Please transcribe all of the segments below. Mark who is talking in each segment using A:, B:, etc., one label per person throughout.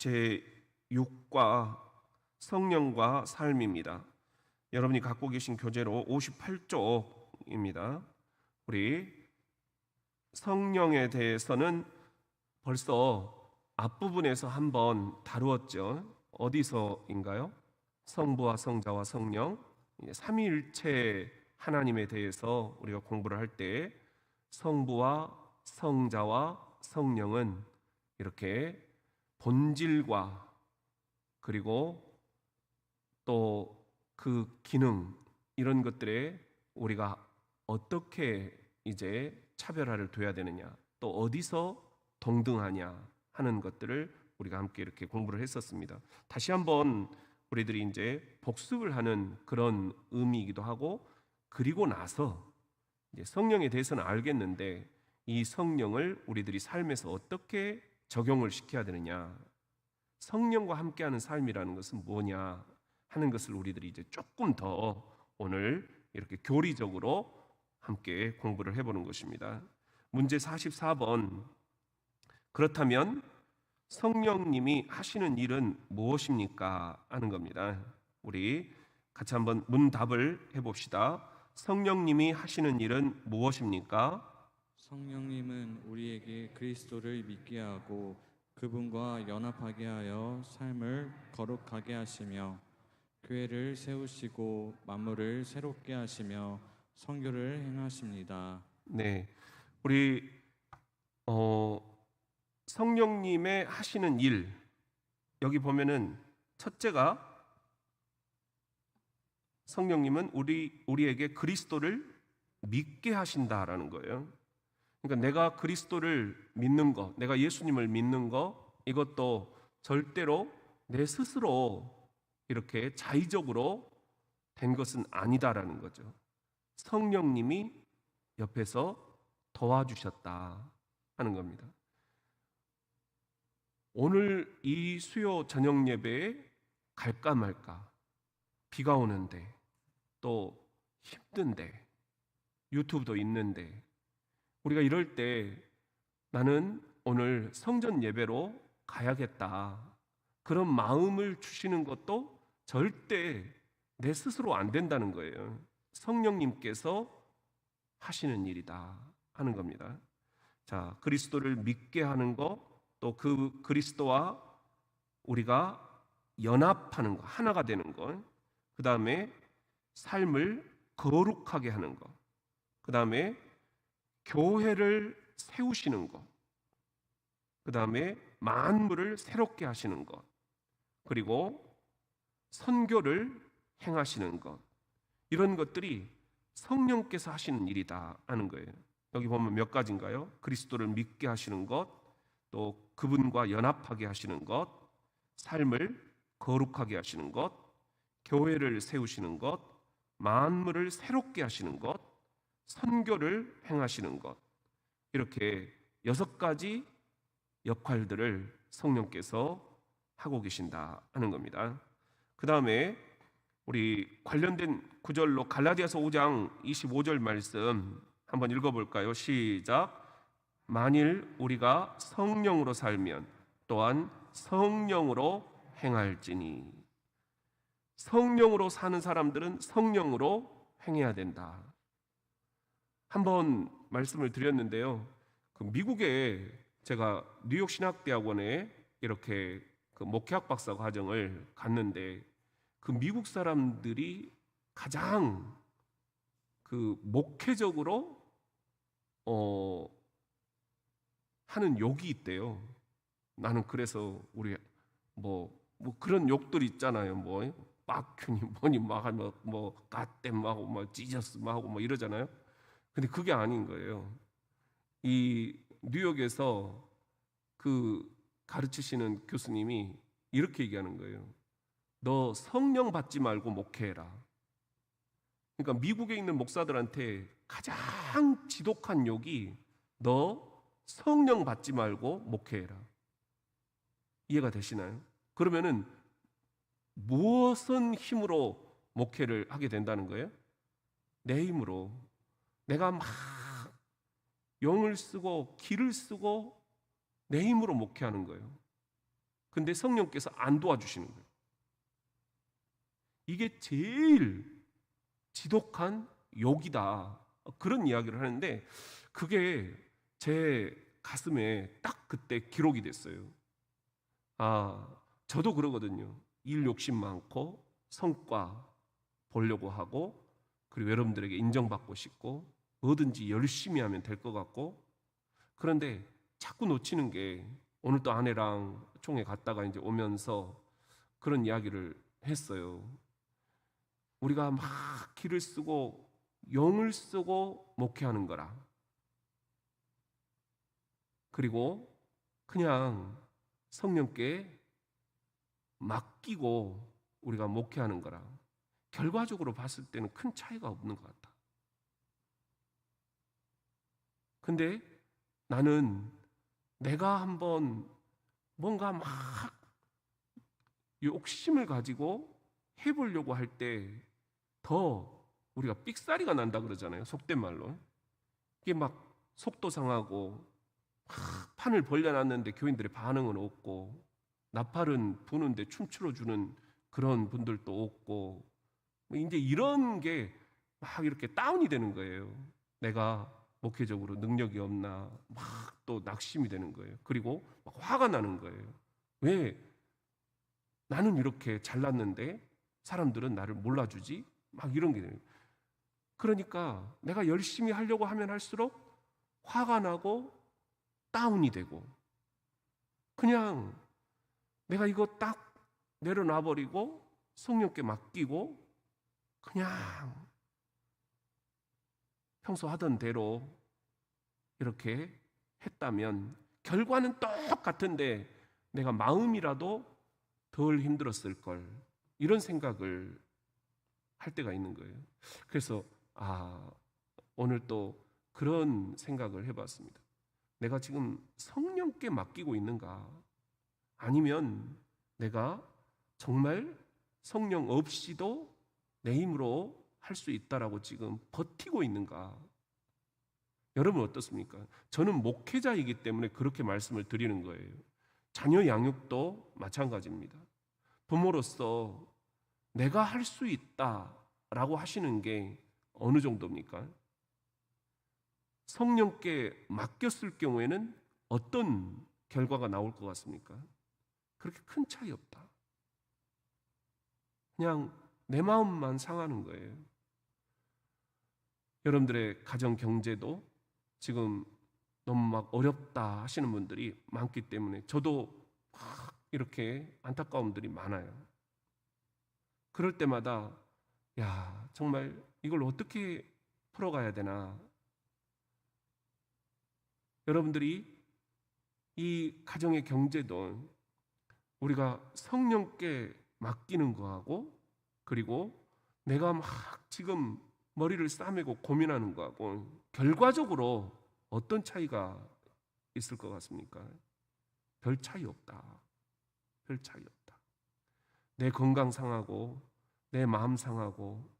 A: 제6과 성령과 삶입니다. 여러분이 갖고 계신 교재로 58쪽입니다. 우리 성령에 대해서는 벌써 앞부분에서 한번 다루었죠. 어디서인가요? 성부와 성자와 성령, 삼위일체 하나님에 대해서 우리가 공부를 할 때 성부와 성자와 성령은 이렇게 본질과 그리고 또 그 기능, 이런 것들에 우리가 어떻게 이제 차별화를 둬야 되느냐, 또 어디서 동등하냐 하는 것들을 우리가 함께 이렇게 공부를 했었습니다. 다시 한번 우리들이 이제 복습을 하는 그런 의미이기도 하고, 그리고 나서 이제 성령에 대해서는 알겠는데 이 성령을 우리들이 삶에서 어떻게 적용을 시켜야 되느냐, 성령과 함께하는 삶이라는 것은 뭐냐 하는 것을 우리들이 이제 조금 더 오늘 이렇게 교리적으로 함께 공부를 해보는 것입니다. 문제 44번. 그렇다면 성령님이 하시는 일은 무엇입니까? 하는 겁니다. 우리 같이 한번 문답을 해봅시다. 성령님이 하시는 일은 무엇입니까?
B: 성령님은 우리에게 그리스도를 믿게 하고 그분과 연합하게 하여 삶을 거룩하게 하시며 교회를 세우시고 만물을 새롭게 하시며 선교를 행하십니다.
A: 네, 우리 성령님의 하시는 일, 여기 보면은 첫째가 성령님은 우리에게 그리스도를 믿게 하신다라는 거예요. 그러니까 내가 그리스도를 믿는 거, 내가 예수님을 믿는 거, 이것도 절대로 내 스스로 이렇게 자의적으로 된 것은 아니다라는 거죠. 성령님이 옆에서 도와주셨다 하는 겁니다. 오늘 이 수요 저녁 예배에 갈까 말까, 비가 오는데 또 힘든데 유튜브도 있는데, 우리가 이럴 때 나는 오늘 성전 예배로 가야겠다, 그런 마음을 주시는 것도 절대 내 스스로 안 된다는 거예요. 성령님께서 하시는 일이다 하는 겁니다. 자, 그리스도를 믿게 하는 것, 또 그 그리스도와 우리가 연합하는 것, 하나가 되는 것, 그 다음에 삶을 거룩하게 하는 것, 그 다음에 교회를 세우시는 것, 그 다음에 만물을 새롭게 하시는 것, 그리고 선교를 행하시는 것, 이런 것들이 성령께서 하시는 일이다 하는 거예요. 여기 보면 몇 가지인가요? 그리스도를 믿게 하시는 것, 또 그분과 연합하게 하시는 것, 삶을 거룩하게 하시는 것, 교회를 세우시는 것, 만물을 새롭게 하시는 것, 선교를 행하시는 것, 이렇게 6가지 역할들을 성령께서 하고 계신다 하는 겁니다. 그 다음에 우리 관련된 구절로 갈라디아서 5장 25절 말씀 한번 읽어볼까요? 시작. 만일 우리가 성령으로 살면 또한 성령으로 행할지니. 성령으로 사는 사람들은 성령으로 행해야 된다. 한번 말씀을 드렸는데요, 그 미국에 제가 뉴욕 신학대학원에 이렇게 그 목회학 박사 과정을 갔는데, 그 미국 사람들이 가장 그 목회적으로 하는 욕이 있대요. 나는 그래서 우리 뭐 그런 욕들 있잖아요. 뭐 빡큐니 뭐니 막 하면 뭐 갓댐 하고 뭐 지저스 하고 뭐 이러잖아요. 근데 그게 아닌 거예요. 이 뉴욕에서 그 가르치시는 교수님이 이렇게 얘기하는 거예요. 너 성령 받지 말고 목회해라. 그러니까 미국에 있는 목사들한테 가장 지독한 욕이 너 성령 받지 말고 목회해라. 이해가 되시나요? 그러면은 무엇은 힘으로 목회를 하게 된다는 거예요? 내 힘으로. 내가 막 영을 쓰고 기를 쓰고 내 힘으로 목회하는 거예요. 근데 성령께서 안 도와주시는 거예요. 이게 제일 지독한 욕이다. 그런 이야기를 하는데 그게 제 가슴에 딱 그때 기록이 됐어요. 저도 그러거든요. 일 욕심 많고 성과 보려고 하고, 그리고 여러분들에게 인정받고 싶고, 뭐든지 열심히 하면 될 것 같고, 그런데 자꾸 놓치는 게, 오늘 또 아내랑 총회 갔다가 이제 오면서 그런 이야기를 했어요. 우리가 막 기를 쓰고 용을 쓰고 목회하는 거라, 그리고 그냥 성령께 맡기고 우리가 목회하는 거라, 결과적으로 봤을 때는 큰 차이가 없는 것 같다. 근데 나는 내가 한번 뭔가 막 욕심을 가지고 해보려고 할 때 더 우리가 삑사리가 난다 그러잖아요. 속된 말로. 이게 막 속도 상하고, 막 판을 벌려놨는데 교인들의 반응은 없고, 나팔은 부는데 춤추러 주는 그런 분들도 없고, 이제 이런 게 막 이렇게 다운이 되는 거예요. 내가 목회적으로 능력이 없나, 막 또 낙심이 되는 거예요. 그리고 막 화가 나는 거예요. 왜 나는 이렇게 잘났는데 사람들은 나를 몰라주지? 막 이런 게 돼요. 그러니까 내가 열심히 하려고 하면 할수록 화가 나고 다운이 되고, 그냥 내가 이거 딱 내려놔버리고 성령께 맡기고 그냥 평소 하던 대로 이렇게 했다면 결과는 똑같은데 내가 마음이라도 덜 힘들었을 걸, 이런 생각을 할 때가 있는 거예요. 그래서 오늘 또 그런 생각을 해봤습니다. 내가 지금 성령께 맡기고 있는가? 아니면 내가 정말 성령 없이도 내 힘으로 할 수 있다라고 지금 버티고 있는가? 여러분 어떻습니까? 저는 목회자이기 때문에 그렇게 말씀을 드리는 거예요. 자녀 양육도 마찬가지입니다. 부모로서 내가 할 수 있다라고 하시는 게 어느 정도입니까? 성령께 맡겼을 경우에는 어떤 결과가 나올 것 같습니까? 그렇게 큰 차이 없다. 그냥 내 마음만 상하는 거예요. 여러분들의 가정 경제도 지금 너무 막 어렵다 하시는 분들이 많기 때문에 저도 막 이렇게 안타까움들이 많아요. 그럴 때마다 정말 이걸 어떻게 풀어가야 되나. 여러분들이 이 가정의 경제도 우리가 성령께 맡기는 거하고, 그리고 내가 막 지금 머리를 싸매고 고민하는 거하고 결과적으로 어떤 차이가 있을 것 같습니까? 별 차이 없다. 별 차이 없다. 내 건강 상하고 내 마음 상하고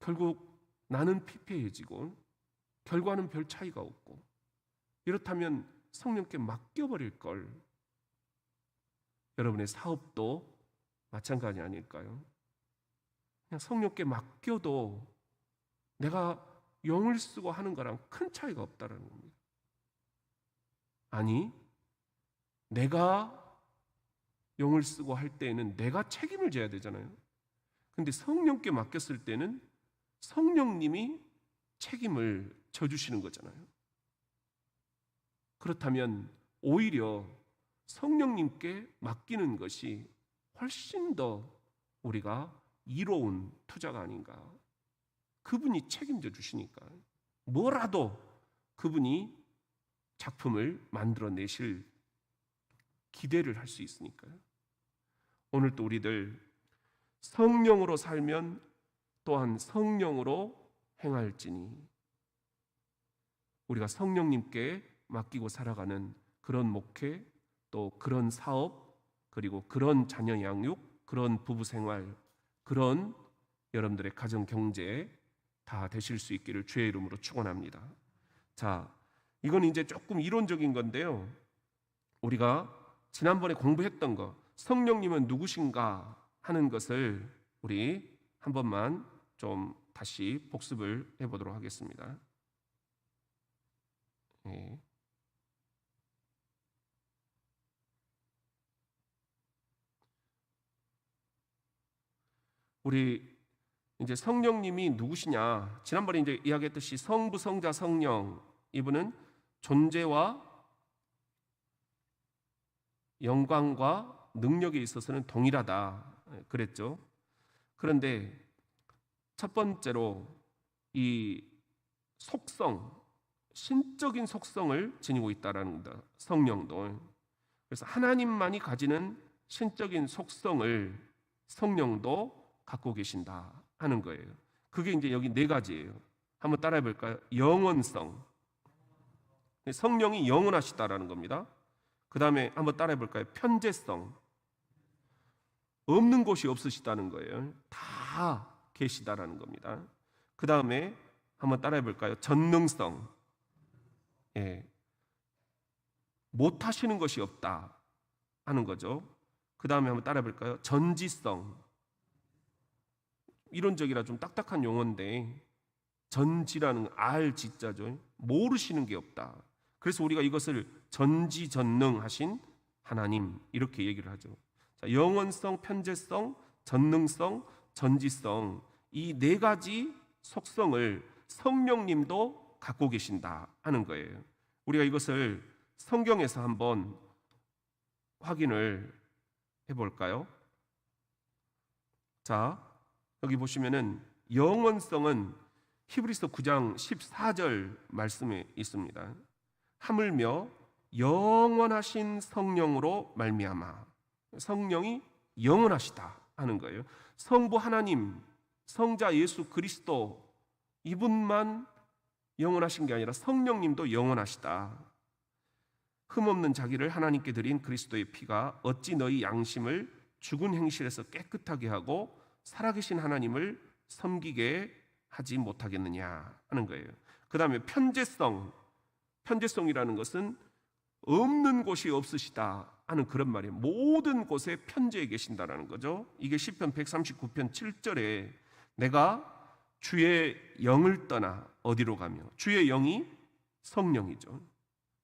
A: 결국 나는 피폐해지고 결과는 별 차이가 없고, 이렇다면 성령께 맡겨버릴 걸. 여러분의 사업도 마찬가지 아닐까요? 그냥 성령께 맡겨도 내가 용을 쓰고 하는 거랑 큰 차이가 없다는 겁니다. 아니, 내가 용을 쓰고 할 때에는 내가 책임을 져야 되잖아요. 근데 성령께 맡겼을 때는 성령님이 책임을 져주시는 거잖아요. 그렇다면 오히려 성령님께 맡기는 것이 훨씬 더 우리가 이로운 투자가 아닌가. 그분이 책임져 주시니까 뭐라도 그분이 작품을 만들어내실 기대를 할 수 있으니까요. 오늘 또 우리들 성령으로 살면 또한 성령으로 행할지니, 우리가 성령님께 맡기고 살아가는 그런 목회, 또 그런 사업, 그리고 그런 자녀 양육, 그런 부부 생활, 그런 여러분들의 가정 경제 다 되실 수 있기를 주의 이름으로 축원합니다. 자, 이건 이제 조금 이론적인 건데요. 우리가 지난번에 공부했던 거, 성령님은 누구신가 하는 것을 우리 한 번만 좀 다시 복습을 해보도록 하겠습니다. 네. 우리 이제 성령님이 누구시냐? 지난번에 이제 이야기했듯이 성부, 성자, 성령, 이분은 존재와 영광과 능력에 있어서는 동일하다 그랬죠. 그런데 첫 번째로 이 속성, 신적인 속성을 지니고 있다라는 겁니다. 성령도. 그래서 하나님만이 가지는 신적인 속성을 성령도 갖고 계신다 하는 거예요. 그게 이제 여기 네 가지예요. 한번 따라해 볼까요? 영원성. 성령이 영원하시다라는 겁니다. 그 다음에 한번 따라해 볼까요? 편재성. 없는 곳이 없으시다는 거예요. 다 계시다라는 겁니다. 그 다음에 한번 따라해 볼까요? 전능성. 예. 못 하시는 것이 없다 하는 거죠. 그 다음에 한번 따라해 볼까요? 전지성. 이론적이라 좀 딱딱한 용어인데 전지라는 알지자죠. 모르시는 게 없다. 그래서 우리가 이것을 전지전능하신 하나님 이렇게 얘기를 하죠. 자, 영원성, 편재성, 전능성, 전지성, 이 네 가지 속성을 성령님도 갖고 계신다 하는 거예요. 우리가 이것을 성경에서 한번 확인을 해볼까요? 자, 여기 보시면은 영원성은 히브리서 9장 14절 말씀에 있습니다. 하물며 영원하신 성령으로 말미암아. 성령이 영원하시다 하는 거예요. 성부 하나님, 성자 예수 그리스도 이분만 영원하신 게 아니라 성령님도 영원하시다. 흠없는 자기를 하나님께 드린 그리스도의 피가 어찌 너희 양심을 죽은 행실에서 깨끗하게 하고 살아계신 하나님을 섬기게 하지 못하겠느냐 하는 거예요. 그 다음에 편재성. 편재성이라는 것은 없는 곳이 없으시다 하는 그런 말이에요. 모든 곳에 편재해 계신다라는 거죠. 이게 시편 139편 7절에 내가 주의 영을 떠나 어디로 가며, 주의 영이 성령이죠.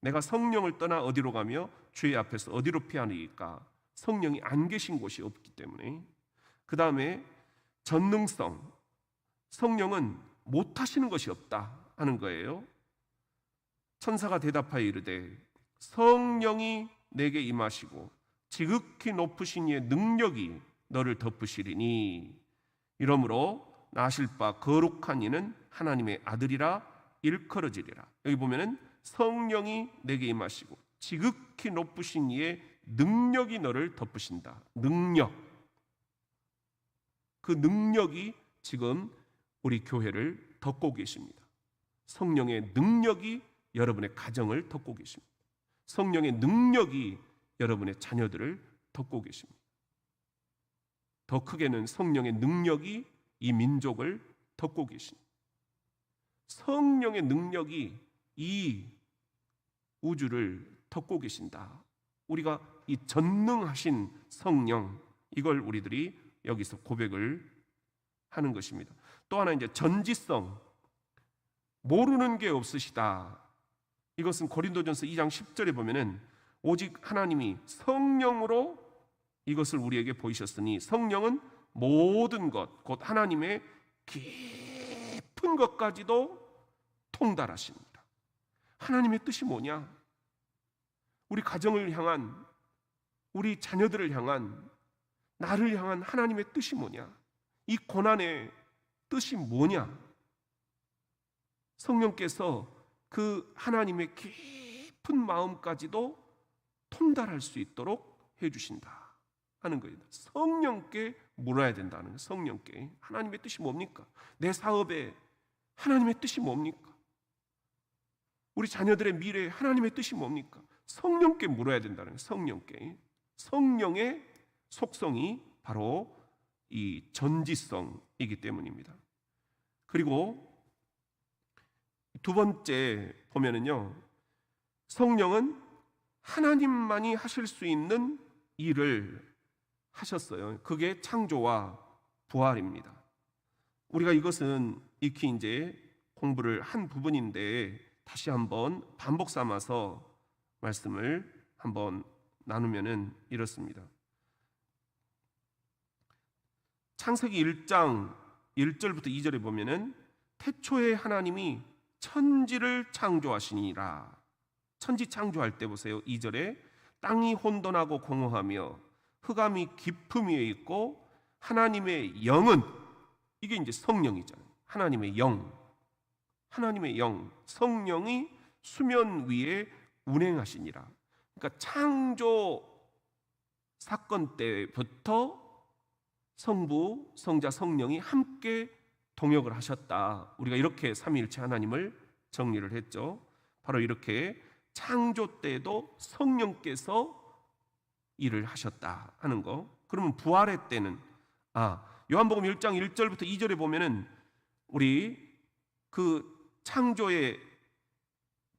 A: 내가 성령을 떠나 어디로 가며 주의 앞에서 어디로 피하니까? 성령이 안 계신 곳이 없기 때문에. 그 다음에 전능성. 성령은 못하시는 것이 없다 하는 거예요. 천사가 대답하여 이르되 성령이 내게 임하시고 지극히 높으신 이의 능력이 너를 덮으시리니 이러므로 나실 바 거룩한 이는 하나님의 아들이라 일컬어지리라. 여기 보면은 성령이 내게 임하시고 지극히 높으신 이의 능력이 너를 덮으신다. 능력. 그 능력이 지금 우리 교회를 덮고 계십니다. 성령의 능력이 여러분의 가정을 덮고 계십니다. 성령의 능력이 여러분의 자녀들을 덮고 계십니다. 더 크게는 성령의 능력이 이 민족을 덮고 계십니다. 성령의 능력이 이 우주를 덮고 계신다. 우리가 이 전능하신 성령, 이걸 우리들이 여기서 고백을 하는 것입니다. 또 하나 이제 전지성. 모르는 게 없으시다. 이것은 고린도전서 2장 10절에 보면은 오직 하나님이 성령으로 이것을 우리에게 보이셨으니 성령은 모든 것, 곧 하나님의 깊은 것까지도 통달하십니다. 하나님의 뜻이 뭐냐? 우리 가정을 향한, 우리 자녀들을 향한, 나를 향한 하나님의 뜻이 뭐냐? 이 고난의 뜻이 뭐냐? 성령께서 그 하나님의 깊은 마음까지도 통달할 수 있도록 해주신다 하는 거예요. 성령께 물어야 된다는 거예요. 성령께. 하나님의 뜻이 뭡니까? 내 사업에 하나님의 뜻이 뭡니까? 우리 자녀들의 미래에 하나님의 뜻이 뭡니까? 성령께 물어야 된다는 거예요. 성령께. 성령의 속성이 바로 이 전지성이기 때문입니다. 그리고 두 번째 보면은요, 성령은 하나님만이 하실 수 있는 일을 하셨어요. 그게 창조와 부활입니다. 우리가 이것은 익히 이제 공부를 한 부분인데 다시 한번 반복 삼아서 말씀을 한번 나누면은 이렇습니다. 창세기 1장 1절부터 2절에 보면은 태초에 하나님이 천지를 창조하시니라. 천지 창조할 때 보세요. 2절에 땅이 혼돈하고 공허하며 흑암이 깊음 위에 있고 하나님의 영은, 이게 이제 성령이잖아요. 하나님의 영, 성령이 수면 위에 운행하시니라. 그러니까 창조 사건 때부터 성부, 성자, 성령이 함께 동역을 하셨다. 우리가 이렇게 삼위일체 하나님을 정리를 했죠. 바로 이렇게 창조 때도 성령께서 일을 하셨다 하는 거. 그러면 부활의 때는 요한복음 1장 1절부터 2절에 보면은 우리 그 창조의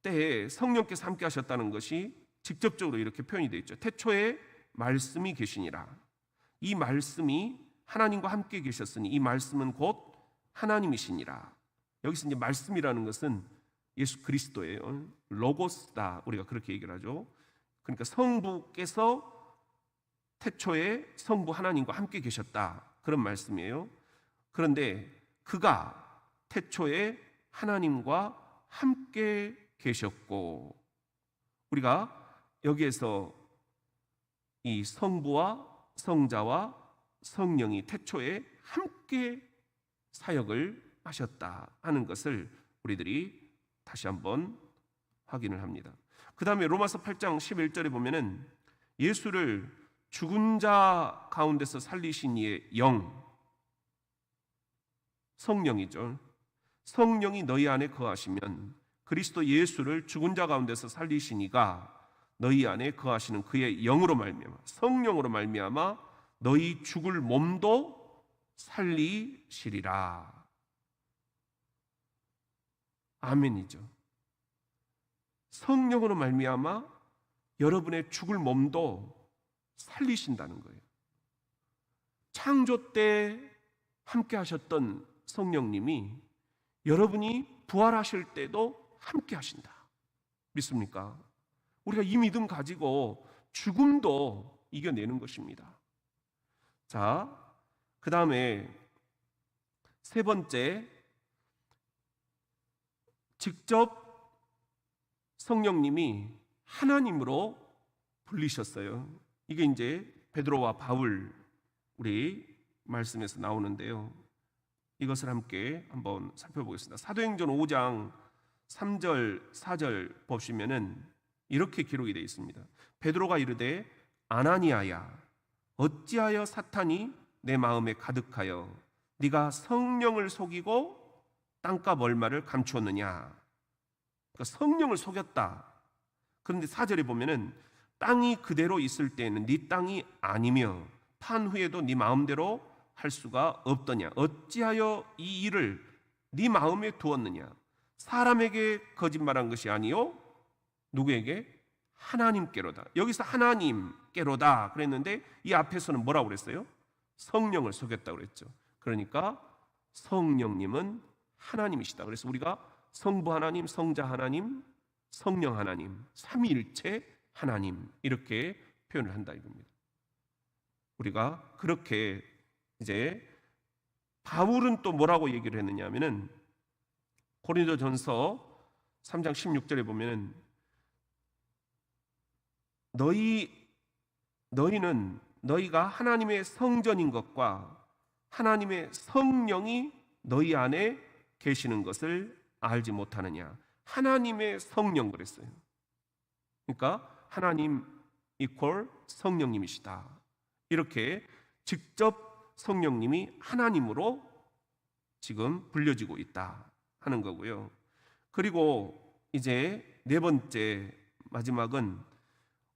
A: 때에 성령께서 함께 하셨다는 것이 직접적으로 이렇게 표현이 되어 있죠. 태초에 말씀이 계시니라. 이 말씀이 하나님과 함께 계셨으니 이 말씀은 곧 하나님이시니라. 여기서 이제 말씀이라는 것은 예수 그리스도예요. 로고스다. 우리가 그렇게 얘기를 하죠. 그러니까 성부께서 태초에 성부 하나님과 함께 계셨다. 그런 말씀이에요. 그런데 그가 태초에 하나님과 함께 계셨고, 우리가 여기에서 이 성부와 성자와 성령이 태초에 함께 사역을 하셨다 하는 것을 우리들이 다시 한번 확인을 합니다. 그 다음에 로마서 8장 11절에 보면은 예수를 죽은 자 가운데서 살리신 이의 영, 성령이죠. 성령이 너희 안에 거하시면 그리스도 예수를 죽은 자 가운데서 살리신 이가 너희 안에 거하시는 그의 영으로 말미암아, 성령으로 말미암아 너희 죽을 몸도 살리시리라. 아멘이죠. 성령으로 말미암아 여러분의 죽을 몸도 살리신다는 거예요. 창조 때 함께 하셨던 성령님이 여러분이 부활하실 때도 함께 하신다. 믿습니까? 우리가 이 믿음 가지고 죽음도 이겨내는 것입니다. 자, 그 다음에 세 번째, 직접 성령님이 하나님으로 불리셨어요. 이게 이제 베드로와 바울 우리 말씀에서 나오는데요. 이것을 함께 한번 살펴보겠습니다. 사도행전 5장 3절 4절 보시면은 이렇게 기록이 되어 있습니다. 베드로가 이르되 아나니아야, 어찌하여 사탄이 내 마음에 가득하여 네가 성령을 속이고 땅값 얼마를 감추었느냐. 그러니까 성령을 속였다. 그런데 4절에 보면은 땅이 그대로 있을 때에는 네 땅이 아니며 판 후에도 네 마음대로 할 수가 없더냐. 어찌하여 이 일을 네 마음에 두었느냐. 사람에게 거짓말한 것이 아니요 누구에게? 하나님께로다. 여기서 하나님께로다 그랬는데 이 앞에서는 뭐라고 그랬어요? 성령을 속였다고 그랬죠. 그러니까 성령님은 하나님이시다. 그래서 우리가 성부 하나님, 성자 하나님, 성령 하나님, 삼위일체 하나님 이렇게 표현을 한다 이겁니다. 우리가 그렇게 이제 바울은 또 뭐라고 얘기를 했느냐 하면은 고린도전서 3장 16절에 보면은 너희는 너희가 하나님의 성전인 것과 하나님의 성령이 너희 안에 계시는 것을 알지 못하느냐. 하나님의 성령 그랬어요. 그러니까 하나님 이퀄 성령님이시다. 이렇게 직접 성령님이 하나님으로 지금 불려지고 있다 하는 거고요. 그리고 이제 네 번째 마지막은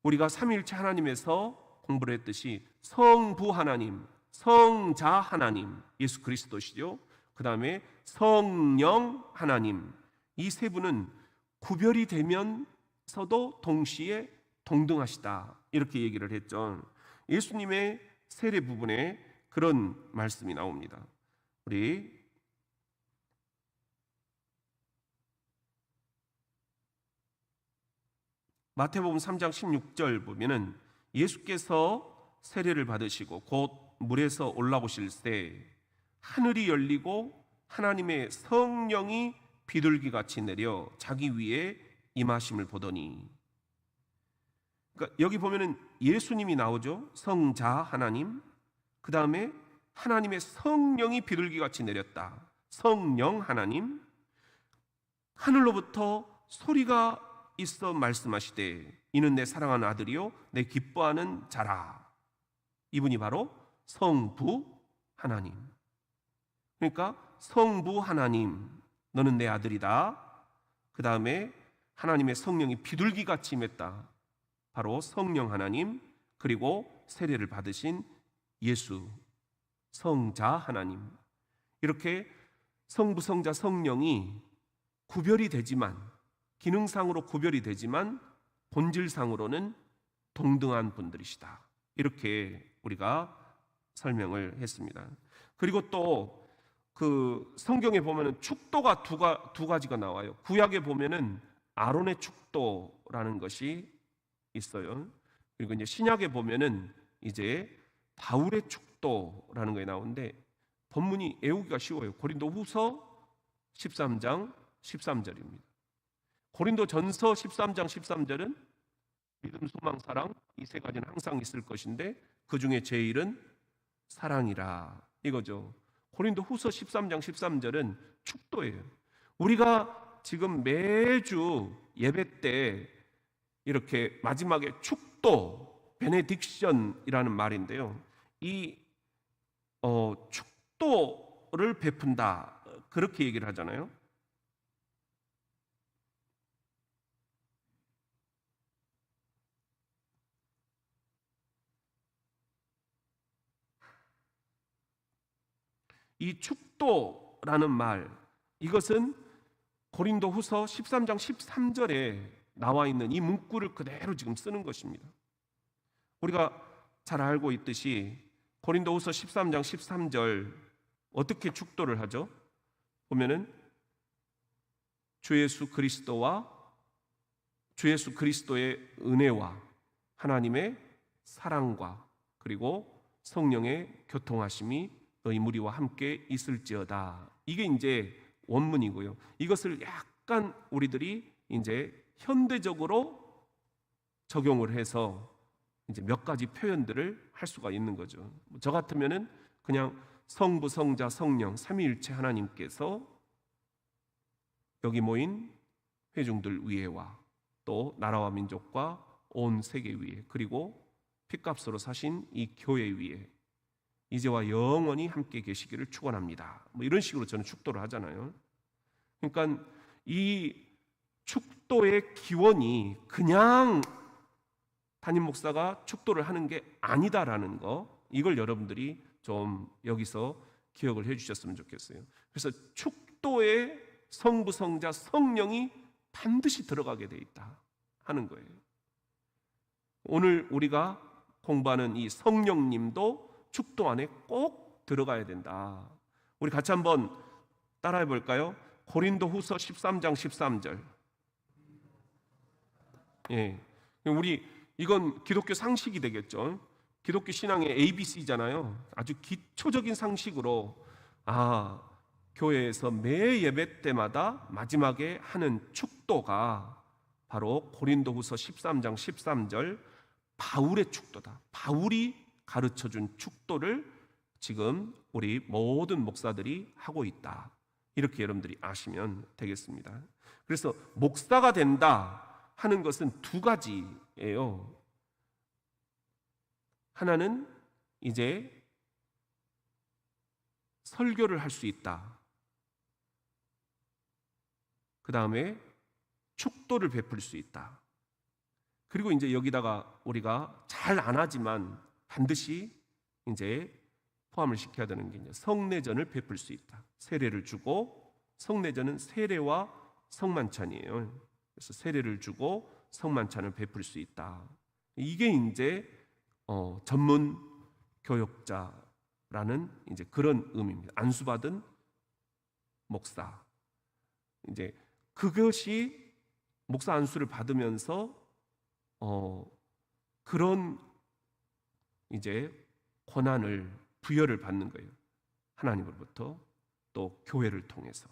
A: 우리가 삼위일체 하나님에서 공부를 했듯이 성부 하나님, 성자 하나님, 예수 그리스도시죠. 그 다음에 성령 하나님, 이 세 분은 구별이 되면서도 동시에 동등하시다 이렇게 얘기를 했죠. 예수님의 세례 부분에 그런 말씀이 나옵니다. 우리 마태복음 3장 16절 보면은 예수께서 세례를 받으시고 곧 물에서 올라오실 때 하늘이 열리고 하나님의 성령이 비둘기같이 내려 자기 위에 임하심을 보더니, 그러니까 여기 보면은 예수님이 나오죠. 성자 하나님, 그 다음에 하나님의 성령이 비둘기같이 내렸다. 성령 하나님, 하늘로부터 소리가 있어 말씀하시되 이는 내 사랑하는 아들이요 내 기뻐하는 자라. 이분이 바로 성부 하나님. 그러니까 성부 하나님, 너는 내 아들이다. 그 다음에 하나님의 성령이 비둘기같이 임했다. 바로 성령 하나님, 그리고 세례를 받으신 예수, 성자 하나님. 이렇게 성부, 성자, 성령이 구별이 되지만, 기능상으로 구별이 되지만 본질상으로는 동등한 분들이시다. 이렇게 우리가 설명을 했습니다. 그리고 또 그 성경에 보면은 축도가 두 가지가 나와요. 구약에 보면은 아론의 축도라는 것이 있어요. 그리고 이제 신약에 보면은 이제 바울의 축도라는 게 나오는데 본문이 외우기가 쉬워요. 고린도후서 13장 13절입니다. 고린도전서 13장 13절은 믿음, 소망, 사랑 이 세 가지는 항상 있을 것인데 그 중에 제일은 사랑이라 이거죠. 고린도후서 13장 13절은 축도예요. 우리가 지금 매주 예배 때 이렇게 마지막에 축도, 베네딕션이라는 말인데요. 이 축도를 베푼다 그렇게 얘기를 하잖아요. 이 축도라는 말, 이것은 고린도후서 13장 13절에 나와 있는 이 문구를 그대로 지금 쓰는 것입니다. 우리가 잘 알고 있듯이 고린도후서 13장 13절 어떻게 축도를 하죠? 보면은 주 예수 그리스도의 은혜와 하나님의 사랑과 그리고 성령의 교통하심이 너희 무리와 함께 있을지어다. 이게 이제 원문이고요. 이것을 약간 우리들이 이제 현대적으로 적용을 해서 이제 몇 가지 표현들을 할 수가 있는 거죠. 저 같으면은 그냥 성부, 성자, 성령 삼위일체 하나님께서 여기 모인 회중들 위에와 또 나라와 민족과 온 세계 위에 그리고 핏값으로 사신 이 교회 위에 이제와 영원히 함께 계시기를 축원합니다. 뭐 이런 식으로 저는 축도를 하잖아요. 그러니까 이 축도의 기원이 그냥 담임 목사가 축도를 하는 게 아니다라는 거, 이걸 여러분들이 좀 여기서 기억을 해주셨으면 좋겠어요. 그래서 축도에 성부, 성자, 성령이 반드시 들어가게 돼 있다 하는 거예요. 오늘 우리가 공부하는 이 성령님도 축도 안에 꼭 들어가야 된다. 우리 같이 한번 따라해 볼까요? 고린도후서 13장 13절. 예, 우리 이건 기독교 상식이 되겠죠. 기독교 신앙의 ABC잖아요. 아주 기초적인 상식으로 교회에서 매 예배 때마다 마지막에 하는 축도가 바로 고린도후서 13장 13절 바울의 축도다. 바울이 가르쳐준 축도를 지금 우리 모든 목사들이 하고 있다. 이렇게 여러분들이 아시면 되겠습니다. 그래서 목사가 된다 하는 것은 두 가지예요. 하나는 이제 설교를 할 수 있다. 그 다음에 축도를 베풀 수 있다. 그리고 이제 여기다가 우리가 잘 안 하지만 반드시 이제 포함을 시켜야 되는 게 이제 성례전을 베풀 수 있다. 세례를 주고, 성례전은 세례와 성만찬이에요. 그래서 세례를 주고 성만찬을 베풀 수 있다. 이게 이제 전문 교역자라는 이제 그런 의미입니다. 안수받은 목사. 이제 그것이 목사 안수를 받으면서 그런 이제 권한을 부여를 받는 거예요. 하나님으로부터, 또 교회를 통해서,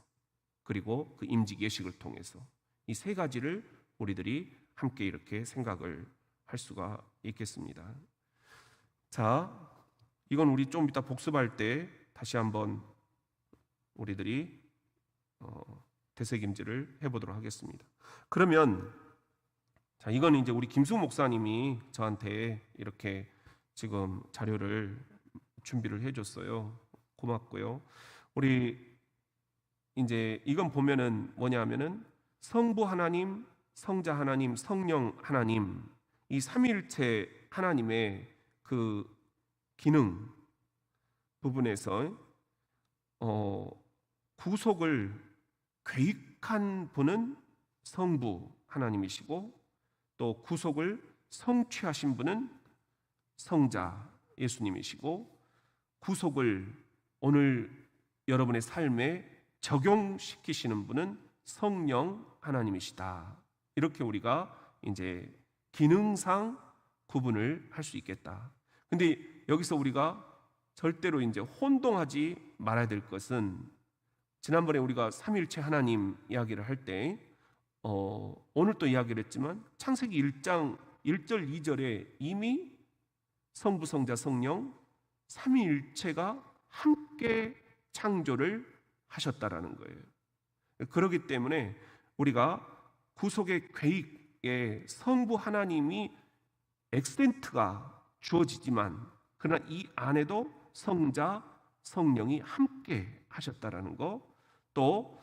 A: 그리고 그 임직 예식을 통해서. 이 세 가지를 우리들이 함께 이렇게 생각을 할 수가 있겠습니다. 자, 이건 우리 좀 이따 복습할 때 다시 한번 우리들이 되새김질을 해보도록 하겠습니다. 그러면 자, 이건 이제 우리 김수 목사님이 저한테 이렇게 지금 자료를 준비를 해줬어요. 고맙고요. 우리 이제 이건 보면은 뭐냐면은 성부 하나님, 성자 하나님, 성령 하나님, 이 삼위일체 하나님의 그 기능 부분에서 구속을 계획한 분은 성부 하나님이시고, 또 구속을 성취하신 분은 성자 예수님이시고, 구속을 오늘 여러분의 삶에 적용시키시는 분은 성령 하나님이시다. 이렇게 우리가 이제 기능상 구분을 할 수 있겠다. 근데 여기서 우리가 절대로 이제 혼동하지 말아야 될 것은, 지난번에 우리가 삼위일체 하나님 이야기를 할 때 오늘 또 이야기를 했지만 창세기 1장 1절 2절에 이미 성부, 성자, 성령 삼위일체가 함께 창조를 하셨다라는 거예요. 그렇기 때문에 우리가 구속의 계획에 성부 하나님이 엑센트가 주어지지만, 그러나 이 안에도 성자, 성령이 함께 하셨다라는 거, 또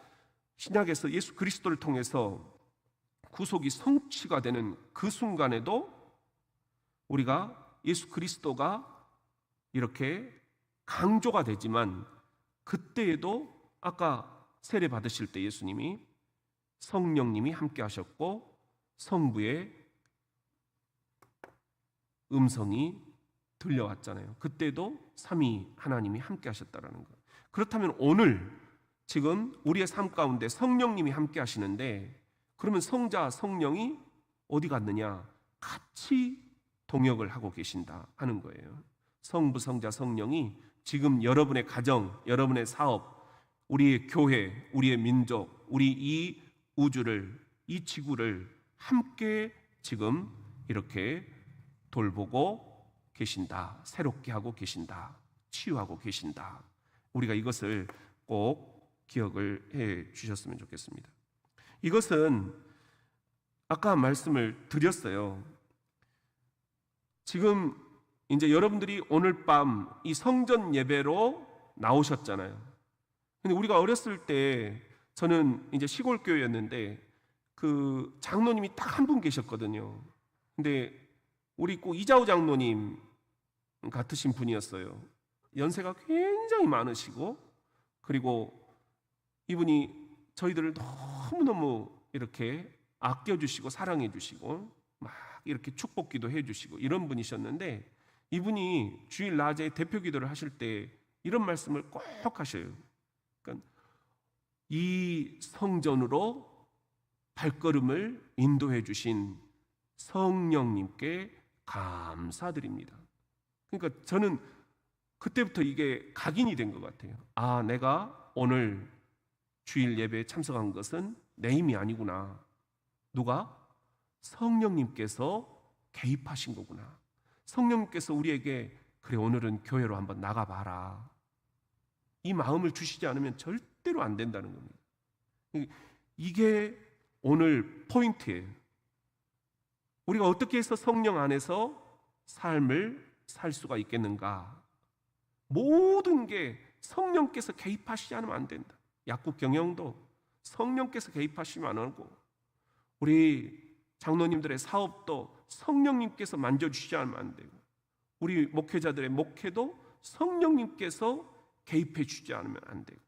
A: 신약에서 예수 그리스도를 통해서 구속이 성취가 되는 그 순간에도 우리가 예수 그리스도가 이렇게 강조가 되지만, 그때에도 아까 세례 받으실 때 예수님이 성령님이 함께 하셨고 성부의 음성이 들려왔잖아요. 그때도 삼위 하나님이 함께 하셨다라는 것. 그렇다면 오늘 지금 우리의 삶 가운데 성령님이 함께 하시는데, 그러면 성자, 성령이 어디 갔느냐? 같이 동역을 하고 계신다 하는 거예요. 성부, 성자, 성령이 지금 여러분의 가정, 여러분의 사업, 우리의 교회, 우리의 민족, 우리 이 우주를, 이 지구를 함께 지금 이렇게 돌보고 계신다. 새롭게 하고 계신다. 치유하고 계신다. 우리가 이것을 꼭 기억을 해 주셨으면 좋겠습니다. 이것은 아까 말씀을 드렸어요. 지금 이제 여러분들이 오늘 밤 이 성전 예배로 나오셨잖아요. 근데 우리가 어렸을 때, 저는 이제 시골 교회였는데 그 장로님이 딱 한 분 계셨거든요. 근데 우리 꼭 이자우 장로님 같으신 분이었어요. 연세가 굉장히 많으시고, 그리고 이분이 저희들을 너무너무 이렇게 아껴주시고 사랑해주시고 막 이렇게 축복기도 해주시고 이런 분이셨는데, 이분이 주일 낮에 대표 기도를 하실 때 이런 말씀을 꼭 하셔요. 그러니까 이 성전으로 발걸음을 인도해 주신 성령님께 감사드립니다. 그러니까 저는 그때부터 이게 각인이 된 것 같아요. 아, 내가 오늘 주일 예배에 참석한 것은 내 힘이 아니구나. 누가? 성령님께서 개입하신 거구나. 성령님께서 우리에게 그래, 오늘은 교회로 한번 나가봐라, 이 마음을 주시지 않으면 절대로 안 된다는 겁니다. 이게 오늘 포인트예요. 우리가 어떻게 해서 성령 안에서 삶을 살 수가 있겠는가? 모든 게 성령께서 개입하시지 않으면 안 된다. 약국 경영도 성령께서 개입하시면 안 하고, 우리 장로님들의 사업도 성령님께서 만져주시지 않으면 안 되고, 우리 목회자들의 목회도 성령님께서 개입해 주지 않으면 안 되고,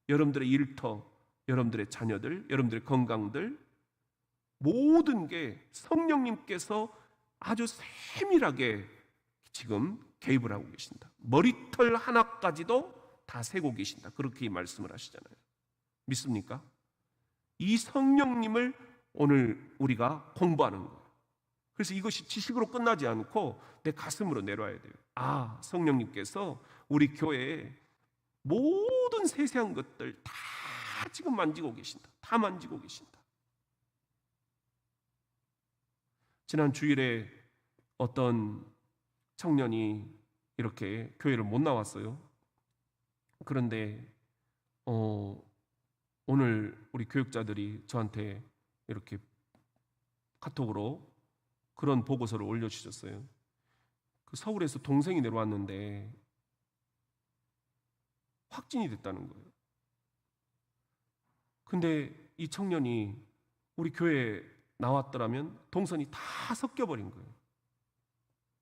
A: 여러분들의 일터, 여러분들의 자녀들, 여러분들의 건강들, 모든 게 성령님께서 아주 세밀하게 지금 개입을 하고 계신다. 머리털 하나까지도 다 세고 계신다. 그렇게 말씀을 하시잖아요. 믿습니까? 이 성령님을 오늘 우리가 공부하는 거예요. 그래서 이것이 지식으로 끝나지 않고 내 가슴으로 내려와야 돼요. 아, 성령님께서 우리 교회에 모든 세세한 것들 다 지금 만지고 계신다. 다 만지고 계신다. 지난 주일에 어떤 청년이 이렇게 교회를 못 나왔어요. 그런데 오늘 우리 교육자들이 저한테 이렇게 카톡으로 그런 보고서를 올려주셨어요. 그 서울에서 동생이 내려왔는데 확진이 됐다는 거예요. 근데 이 청년이 우리 교회에 나왔더라면 동선이 다 섞여버린 거예요.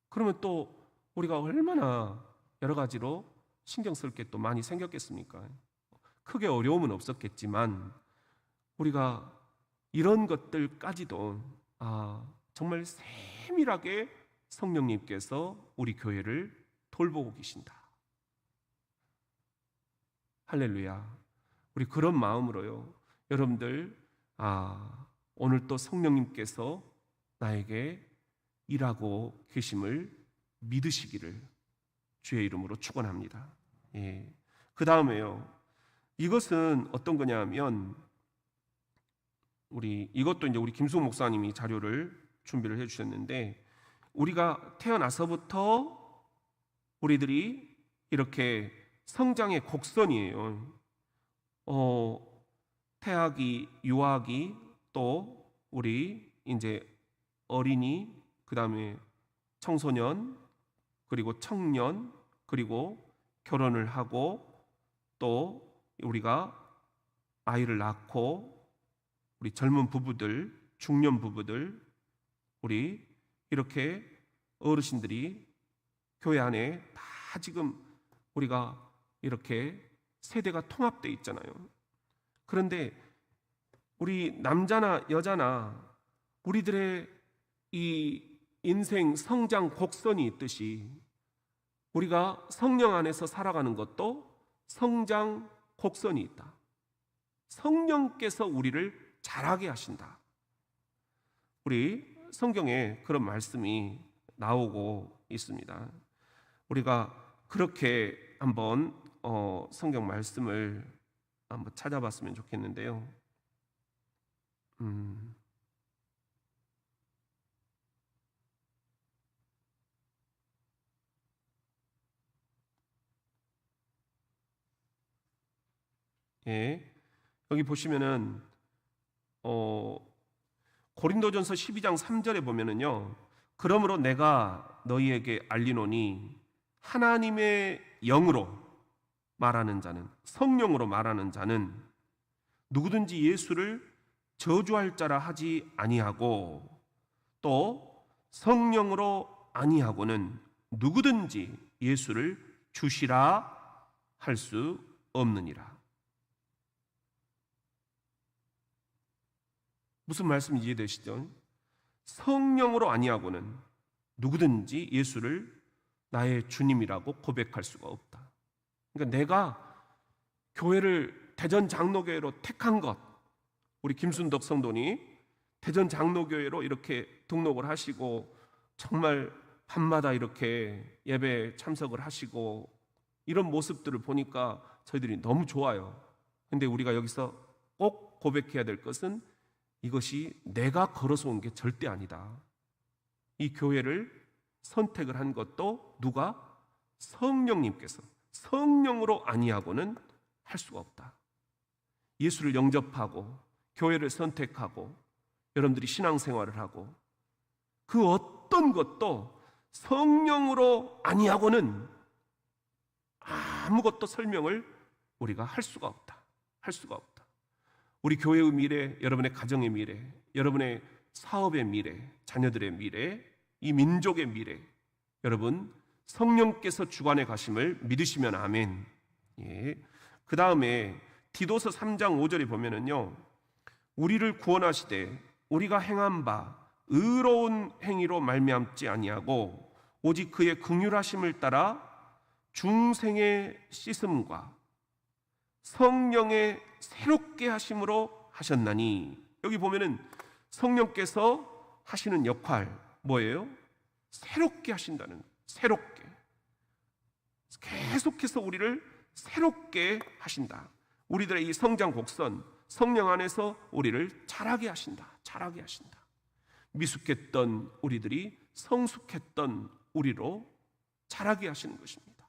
A: 그러면 또 우리가 얼마나 여러 가지로 신경 쓸 게 또 많이 생겼겠습니까? 크게 어려움은 없었겠지만 우리가 이런 것들까지도 정말 세밀하게 성령님께서 우리 교회를 돌보고 계신다. 할렐루야. 우리 그런 마음으로요, 여러분들 오늘 또 성령님께서 나에게 일하고 계심을 믿으시기를 주의 이름으로 축원합니다. 예. 그 다음에요, 이것은 어떤 거냐면 이것도 이제 우리 김수호 목사님이 자료를 준비를 해주셨는데, 우리가 태어나서부터 우리들이 이렇게 성장의 곡선이에요. 태아기, 유아기, 또 우리 이제 어린이, 그 다음에 청소년, 그리고 청년, 그리고 결혼을 하고 또 우리가 아이를 낳고 우리 젊은 부부들, 중년 부부들, 우리 이렇게 어르신들이 교회 안에 다 지금 우리가 이렇게 세대가 통합되어 있잖아요. 그런데 우리 남자나 여자나 우리들의 이 인생 성장 곡선이 있듯이 우리가 성령 안에서 살아가는 것도 성장 곡선이 있다. 성령께서 우리를 자라게 하신다. 우리 성경에 그런 말씀이 나오고 있습니다. 우리가 그렇게 한번 성경 말씀을 한번 찾아봤으면 좋겠는데요. 예, 여기 보시면은 고린도전서 12장 3절에 보면은요, 그러므로 내가 너희에게 알리노니 하나님의 영으로 말하는 자는, 성령으로 말하는 자는 누구든지 예수를 저주할 자라 하지 아니하고 또 성령으로 아니하고는 누구든지 예수를 주시라 할 수 없느니라. 무슨 말씀인지 이해되시죠? 성령으로 아니하고는 누구든지 예수를 나의 주님이라고 고백할 수가 없다. 그러니까 내가 교회를 대전 장로교회로 택한 것, 우리 김순덕 성도니 대전 장로교회로 이렇게 등록을 하시고 정말 밤마다 이렇게 예배에 참석을 하시고 이런 모습들을 보니까 저희들이 너무 좋아요. 근데 우리가 여기서 꼭 고백해야 될 것은 이것이 내가 걸어서 온 게 절대 아니다. 이 교회를 선택을 한 것도 누가? 성령님께서. 성령으로 아니하고는 할 수가 없다. 예수를 영접하고 교회를 선택하고 여러분들이 신앙생활을 하고 그 어떤 것도 성령으로 아니하고는 아무것도 설명을 우리가 할 수가 없다. 할 수가 없다. 우리 교회의 미래, 여러분의 가정의 미래, 여러분의 사업의 미래, 자녀들의 미래, 이 민족의 미래, 여러분 성령께서 주관해 가심을 믿으시면 아멘. 예. 그 다음에 디도서 3장 5절에 보면은요, 우리를 구원하시되 우리가 행한 바 의로운 행위로 말미암지 아니하고 오직 그의 긍휼하심을 따라 중생의 씻음과 성령의 새롭게 하심으로 하셨나니. 여기 보면은 성령께서 하시는 역할 뭐예요? 새롭게 하신다는, 새롭게 계속해서 우리를 새롭게 하신다. 우리들의 이 성장 곡선, 성령 안에서 우리를 자라게 하신다. 자라게 하신다. 미숙했던 우리들이 성숙했던 우리로 자라게 하시는 것입니다.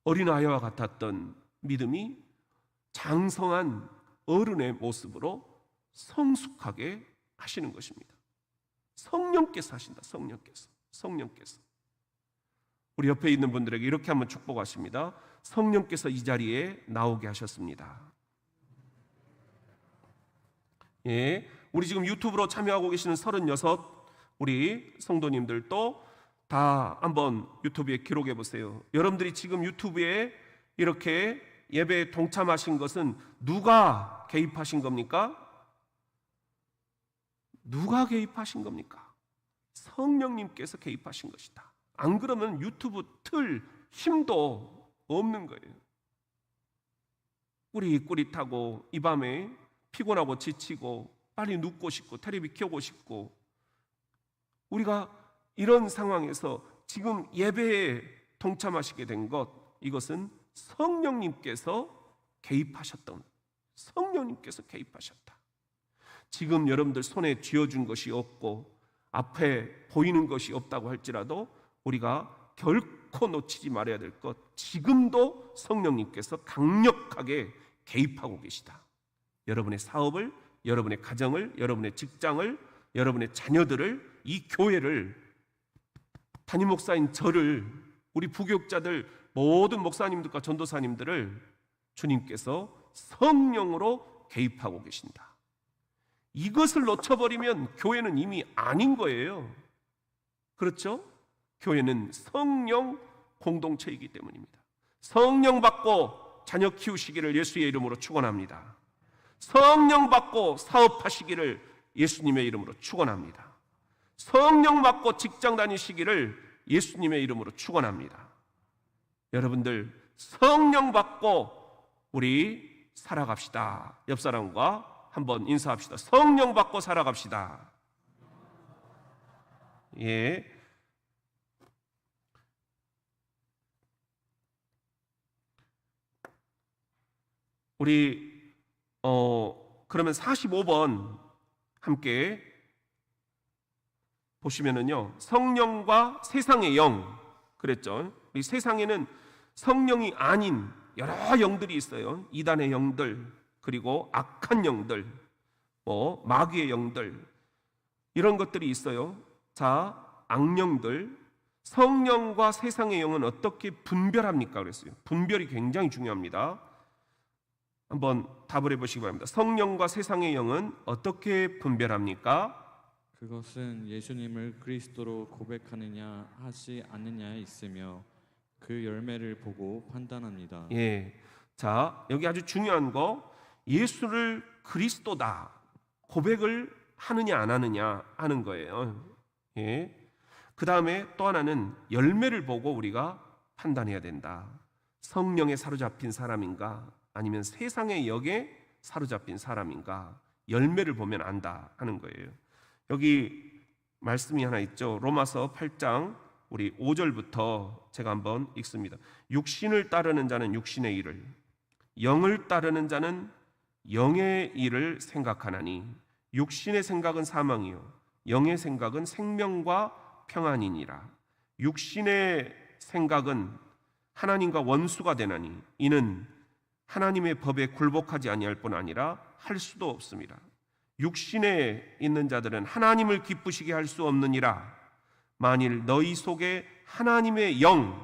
A: 어린아이와 같았던 믿음이 장성한 어른의 모습으로 성숙하게 하시는 것입니다. 성령께서 하신다. 성령께서 우리 옆에 있는 분들에게 이렇게 한번 축복하십니다. 성령께서 이 자리에 나오게 하셨습니다. 예, 우리 지금 유튜브로 참여하고 계시는 36 우리 성도님들도 다 한번 유튜브에 기록해 보세요. 여러분들이 지금 유튜브에 이렇게 예배에 동참하신 것은 누가 개입하신 겁니까? 누가 개입하신 겁니까? 성령님께서 개입하신 것이다. 안 그러면 유튜브 틀 힘도 없는 거예요. 꾸릿꾸릿하고 이 밤에 피곤하고 지치고 빨리 눕고 싶고 테레비 켜고 싶고, 우리가 이런 상황에서 지금 예배에 동참하시게 된 것, 이것은 성령님께서 개입하셨던, 성령님께서 개입하셨다. 지금 여러분들 손에 쥐어준 것이 없고 앞에 보이는 것이 없다고 할지라도 우리가 결코 놓치지 말아야 될 것, 지금도 성령님께서 강력하게 개입하고 계시다. 여러분의 사업을, 여러분의 가정을, 여러분의 직장을, 여러분의 자녀들을, 이 교회를, 담임 목사인 저를, 우리 부교육자들, 모든 목사님들과 전도사님들을 주님께서 성령으로 개입하고 계신다. 이것을 놓쳐버리면 교회는 이미 아닌 거예요. 그렇죠? 교회는 성령 공동체이기 때문입니다. 성령 받고 자녀 키우시기를 예수의 이름으로 축원합니다. 성령 받고 사업하시기를 예수님의 이름으로 축원합니다. 성령 받고 직장 다니시기를 예수님의 이름으로 축원합니다. 여러분들 성령 받고 우리 살아갑시다. 옆 사람과 한번 인사합시다. 성령 받고 살아갑시다. 예. 우리 그러면 45번 함께 보시면은요, 성령과 세상의 영 그랬죠. 이 세상에는 성령이 아닌 여러 영들이 있어요. 이단의 영들, 그리고 악한 영들, 마귀의 영들, 이런 것들이 있어요. 자, 악령들, 성령과 세상의 영은 어떻게 분별합니까? 그랬어요. 분별이 굉장히 중요합니다. 한번 답을 해보시기 바랍니다. 성령과 세상의 영은 어떻게 분별합니까?
B: 그것은 예수님을 그리스도로 고백하느냐 하지 않느냐에 있으며 그 열매를 보고 판단합니다.
A: 예, 자, 여기 아주 중요한 거, 예수를 그리스도다 고백을 하느냐 안 하느냐 하는 거예요. 예. 그 다음에 또 하나는 열매를 보고 우리가 판단해야 된다. 성령에 사로잡힌 사람인가 아니면 세상의 역에 사로잡힌 사람인가, 열매를 보면 안다 하는 거예요. 여기 말씀이 하나 있죠. 로마서 8장 우리 5절부터 제가 한번 읽습니다. 육신을 따르는 자는 육신의 일을, 영을 따르는 자는 영의 일을 생각하나니 육신의 생각은 사망이요 영의 생각은 생명과 평안이니라. 육신의 생각은 하나님과 원수가 되나니 이는 하나님의 법에 굴복하지 아니할 뿐 아니라 할 수도 없습니다. 육신에 있는 자들은 하나님을 기쁘시게 할 수 없느니라. 만일 너희 속에 하나님의 영,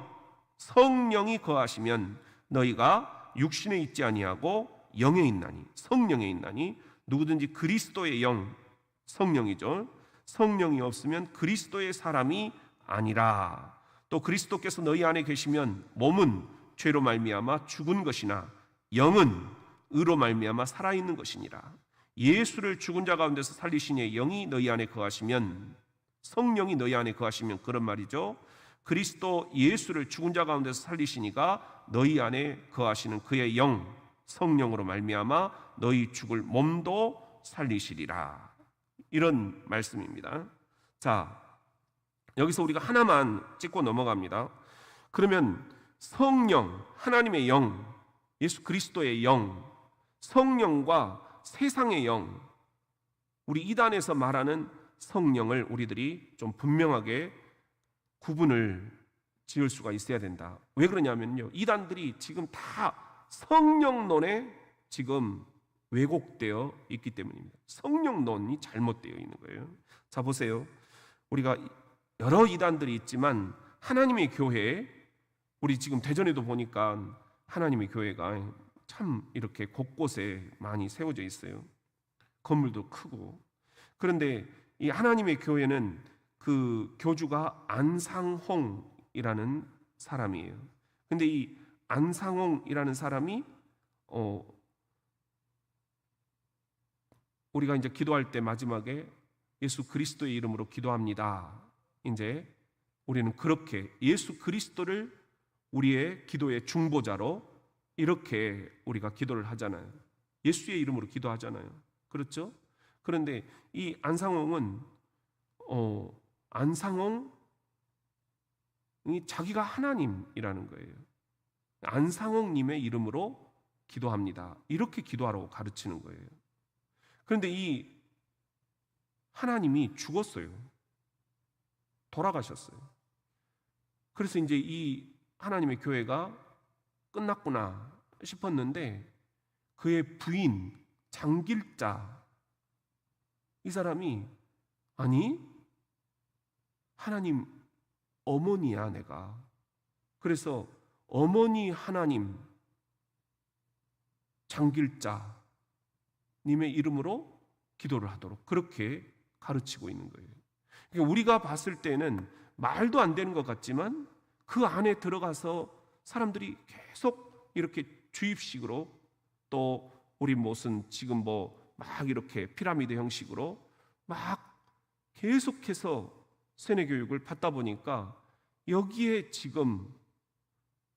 A: 성령이 거하시면 너희가 육신에 있지 아니하고 영에 있나니, 성령에 있나니. 누구든지 그리스도의 영, 성령이죠. 성령이 없으면 그리스도의 사람이 아니라. 또 그리스도께서 너희 안에 계시면 몸은 죄로 말미암아 죽은 것이나 영은 의로 말미암아 살아있는 것이니라. 예수를 죽은 자 가운데서 살리신 이의 영이 너희 안에 거하시면, 성령이 너희 안에 거하시면, 그런 말이죠. 그리스도 예수를 죽은 자 가운데서 살리신 이가 너희 안에 거하시는 그의 영, 성령으로 말미암아 너희 죽을 몸도 살리시리라. 이런 말씀입니다. 자, 여기서 우리가 하나만 짚고 넘어갑니다. 그러면 성령, 하나님의 영, 예수 그리스도의 영, 성령과 세상의 영, 우리 이단에서 말하는 성령을 우리들이 좀 분명하게 구분을 지을 수가 있어야 된다. 왜 그러냐면요, 이단들이 지금 다 성령론에 지금 왜곡되어 있기 때문입니다. 성령론이 잘못되어 있는 거예요. 자, 보세요. 우리가 여러 이단들이 있지만 하나님의 교회, 우리 지금 대전에도 보니까 하나님의 교회가 참 이렇게 곳곳에 많이 세워져 있어요. 건물도 크고. 그런데 이 하나님의 교회는 그 교주가 안상홍이라는 사람이에요. 근데 이 안상홍이라는 사람이 우리가 이제 기도할 때 마지막에 예수 그리스도의 이름으로 기도합니다. 이제 우리는 그렇게 예수 그리스도를 우리의 기도의 중보자로 이렇게 우리가 기도를 하잖아요. 예수의 이름으로 기도하잖아요. 그렇죠? 그런데 이 안상홍은 안상홍이 자기가 하나님이라는 거예요. 안상홍님의 이름으로 기도합니다. 이렇게 기도하라고 가르치는 거예요. 그런데 이 하나님이 죽었어요. 돌아가셨어요. 그래서 이제 이 하나님의 교회가 끝났구나 싶었는데 그의 부인 장길자, 이 사람이 아니 하나님 어머니야 내가. 그래서 어머니 하나님 장길자 님의 이름으로 기도를 하도록 그렇게 가르치고 있는 거예요. 그러니까 우리가 봤을 때는 말도 안 되는 것 같지만 그 안에 들어가서 사람들이 계속 이렇게 주입식으로, 또 우리 무슨 지금 뭐 막 이렇게 피라미드 형식으로 막 계속해서 세뇌 교육을 받다 보니까 여기에 지금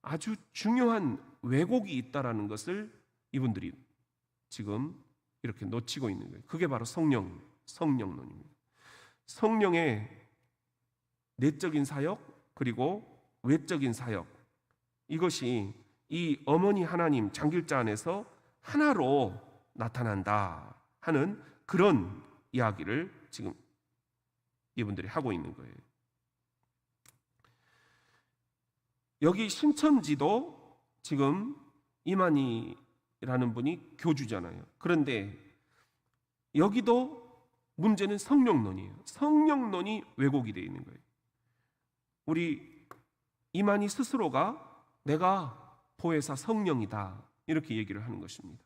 A: 아주 중요한 왜곡이 있다라는 것을 이분들이 지금 이렇게 놓치고 있는 거예요. 그게 바로 성령론입니다. 성령의 내적인 사역 그리고 외적인 사역, 이것이 이 어머니 하나님 장길자 안에서 하나로 나타난다 하는 그런 이야기를 지금 이분들이 하고 있는 거예요. 여기 신천지도 지금 이만희라는 분이 교주잖아요. 그런데 여기도 문제는 성령론이에요. 성령론이 왜곡이 되어 있는 거예요. 우리 이만희 스스로가 내가 보혜사 성령이다 이렇게 얘기를 하는 것입니다.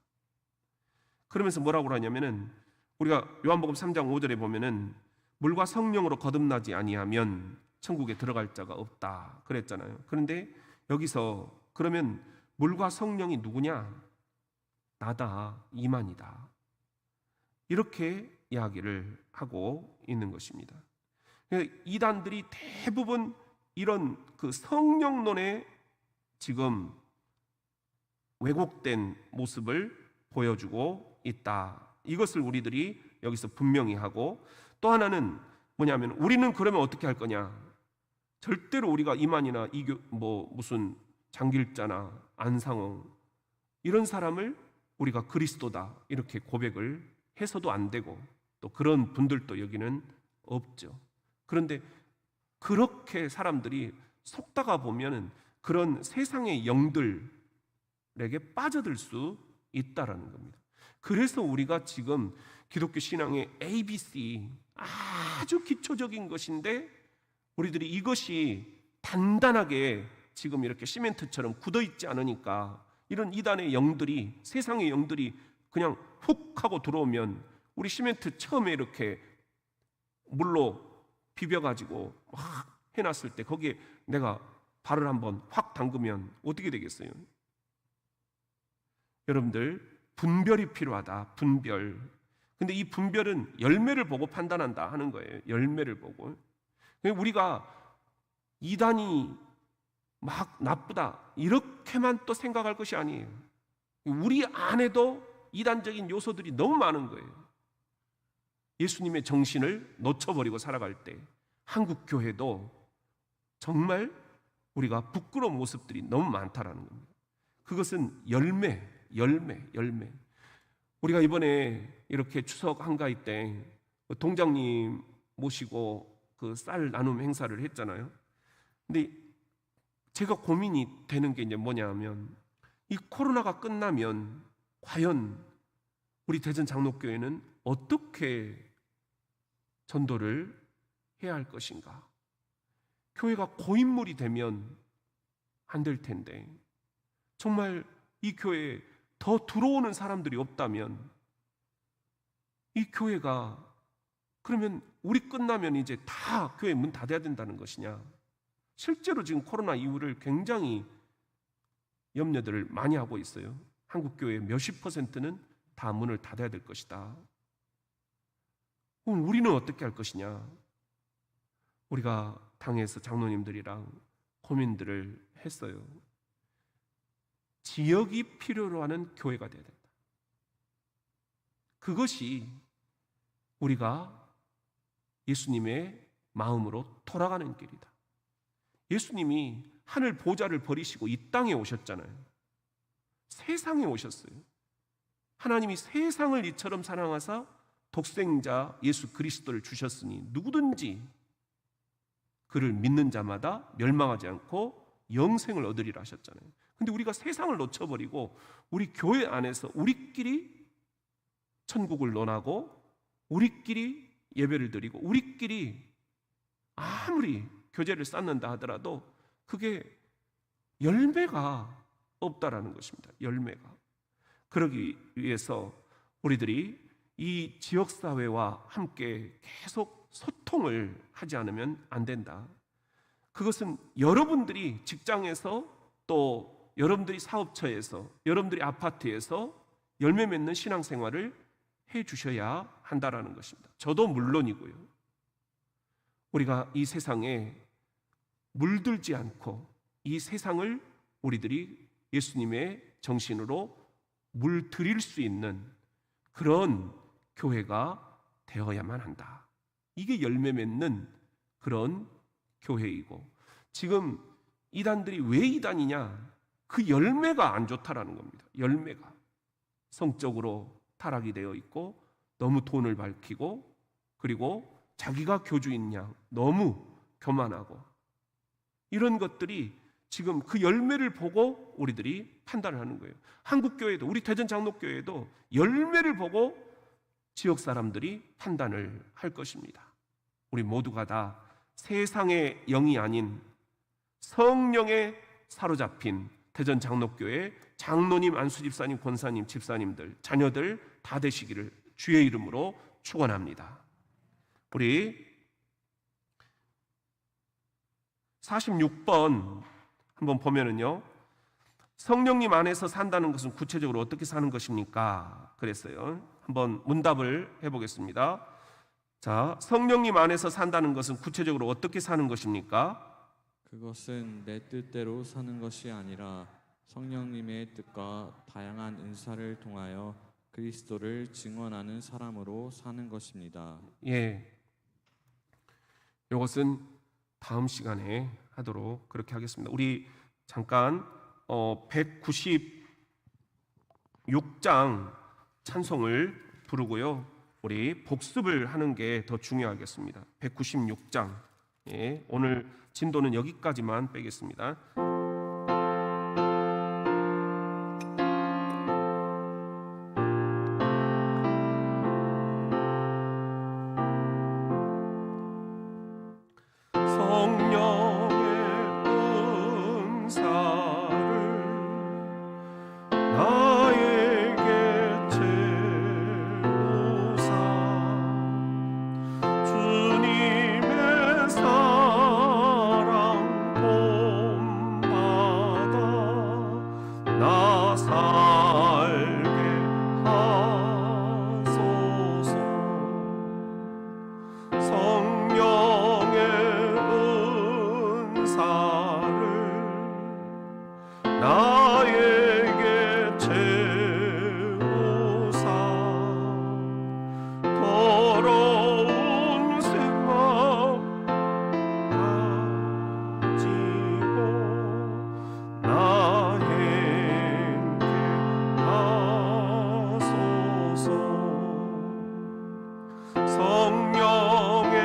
A: 그러면서 뭐라고 하냐면은 우리가 요한복음 3장 5절에 보면은 물과 성령으로 거듭나지 아니하면 천국에 들어갈 자가 없다 그랬잖아요. 그런데 여기서 그러면 물과 성령이 누구냐? 나다, 이만이다, 이렇게 이야기를 하고 있는 것입니다. 이단들이 대부분 이런 그 성령론에 지금 왜곡된 모습을 보여주고 있다. 이것을 우리들이 여기서 분명히 하고, 또 하나는 뭐냐면 우리는 그러면 어떻게 할 거냐? 절대로 우리가 이만이나 무슨 장길자나 안상홍 이런 사람을 우리가 그리스도다 이렇게 고백을 해서도 안 되고, 또 그런 분들도 여기는 없죠. 그런데 그렇게 사람들이 속다가 보면은 그런 세상의 영들에게 빠져들 수 있다라는 겁니다. 그래서 우리가 지금 기독교 신앙의 ABC, 아주 기초적인 것인데 우리들이 이것이 단단하게 지금 이렇게 시멘트처럼 굳어있지 않으니까 이런 이단의 영들이, 세상의 영들이 그냥 훅 하고 들어오면 우리 시멘트 처음에 이렇게 물로 비벼가지고 확 해놨을 때 거기에 내가 발을 한번 확 담그면 어떻게 되겠어요? 여러분들, 분별이 필요하다. 분별. 근데 이 분별은 열매를 보고 판단한다 하는 거예요. 열매를 보고. 우리가 이단이 막 나쁘다 이렇게만 또 생각할 것이 아니에요. 우리 안에도 이단적인 요소들이 너무 많은 거예요. 예수님의 정신을 놓쳐버리고 살아갈 때 한국 교회도 정말 우리가 부끄러운 모습들이 너무 많다라는 겁니다. 그것은 열매. 우리가 이번에 이렇게 추석 한가위 때 동장님 모시고 그 쌀 나눔 행사를 했잖아요. 근데 제가 고민이 되는 게 이제 뭐냐면, 이 코로나가 끝나면 과연 우리 대전 장로교회는 어떻게 전도를 해야 할 것인가? 교회가 고인물이 되면 안 될 텐데, 정말 이 교회에 더 들어오는 사람들이 없다면 이 교회가, 그러면 우리 끝나면 이제 다 교회 문 닫아야 된다는 것이냐? 실제로 지금 코로나 이후를 굉장히 염려들을 많이 하고 있어요. 한국 교회 몇십 %는 다 문을 닫아야 될 것이다. 그럼 우리는 어떻게 할 것이냐? 우리가 당에서 장로님들이랑 고민들을 했어요. 지역이 필요로 하는 교회가 되어야 된다. 그것이 우리가 예수님의 마음으로 돌아가는 길이다. 예수님이 하늘 보좌를 버리시고 이 땅에 오셨잖아요. 세상에 오셨어요. 하나님이 세상을 이처럼 사랑하사 독생자 예수 그리스도를 주셨으니 누구든지 그를 믿는 자마다 멸망하지 않고 영생을 얻으리라 하셨잖아요. 근데 우리가 세상을 놓쳐버리고 우리 교회 안에서 우리끼리 천국을 논하고 우리끼리 예배를 드리고 우리끼리 아무리 교제를 쌓는다 하더라도 그게 열매가 없다라는 것입니다. 열매가. 그러기 위해서 우리들이 이 지역사회와 함께 계속 소통을 하지 않으면 안 된다. 그것은 여러분들이 직장에서, 또 여러분들이 사업처에서, 여러분들이 아파트에서 열매 맺는 신앙생활을 해 주셔야 한다라는 것입니다. 저도 물론이고요. 우리가 이 세상에 물들지 않고 이 세상을 우리들이 예수님의 정신으로 물들일 수 있는 그런 교회가 되어야만 한다. 이게 열매 맺는 그런 교회이고, 지금 이단들이 왜 이단이냐? 그 열매가 안 좋다라는 겁니다. 열매가 성적으로 타락이 되어 있고, 너무 돈을 밝히고, 그리고 자기가 교주인 양 너무 교만하고, 이런 것들이 지금 그 열매를 보고 우리들이 판단을 하는 거예요. 한국교회도, 우리 대전장로교회도 열매를 보고 지역 사람들이 판단을 할 것입니다. 우리 모두가 다 세상의 영이 아닌 성령에 사로잡힌 대전장로교회 장로님, 안수집사님, 권사님, 집사님들, 자녀들 다 되시기를 주의 이름으로 축원합니다. 우리 46번 한번 보면은요, 성령님 안에서 산다는 것은 구체적으로 어떻게 사는 것입니까? 그랬어요. 한번 문답을 해보겠습니다. 자, 성령님 안에서 산다는 것은 구체적으로 어떻게 사는 것입니까?
B: 그것은 내 뜻대로 사는 것이 아니라 성령님의 뜻과 다양한 은사를 통하여 그리스도를 증언하는 사람으로 사는 것입니다.
A: 예, 이것은 다음 시간에 하도록 그렇게 하겠습니다. 우리 잠깐 196장 찬송을 부르고요, 우리 복습을 하는 게 더 중요하겠습니다. 196장, 예, 오늘 진도는 여기까지만 빼겠습니다. 나에게 채우사 더러운 생각 가지고 나 행케 하소서. 성령의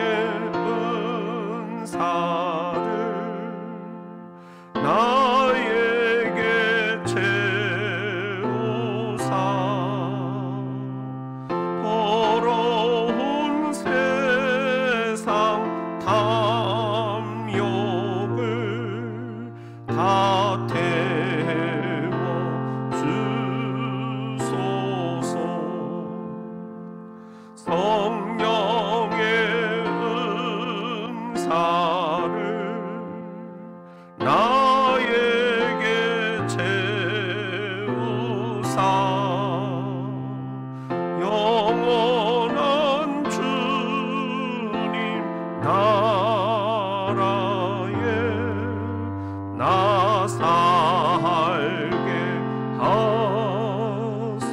A: 은사를 나에게 채우사 더러운 세상 탐욕을 다 태워 주소서. 성령의 은사를 나에게 채우사 영원한 주님 나라에 나 살게 하소서.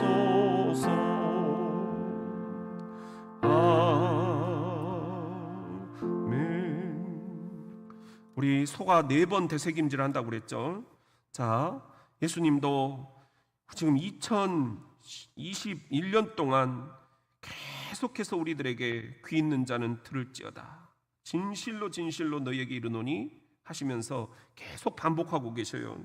A: 우리 소가 4번 되새김질 한다고 그랬죠. 자, 예수님도 지금 2021년 동안 계속해서 우리들에게 귀 있는 자는 들을지어다. 진실로 진실로 너희에게 이르노니 하시면서 계속 반복하고 계셔요.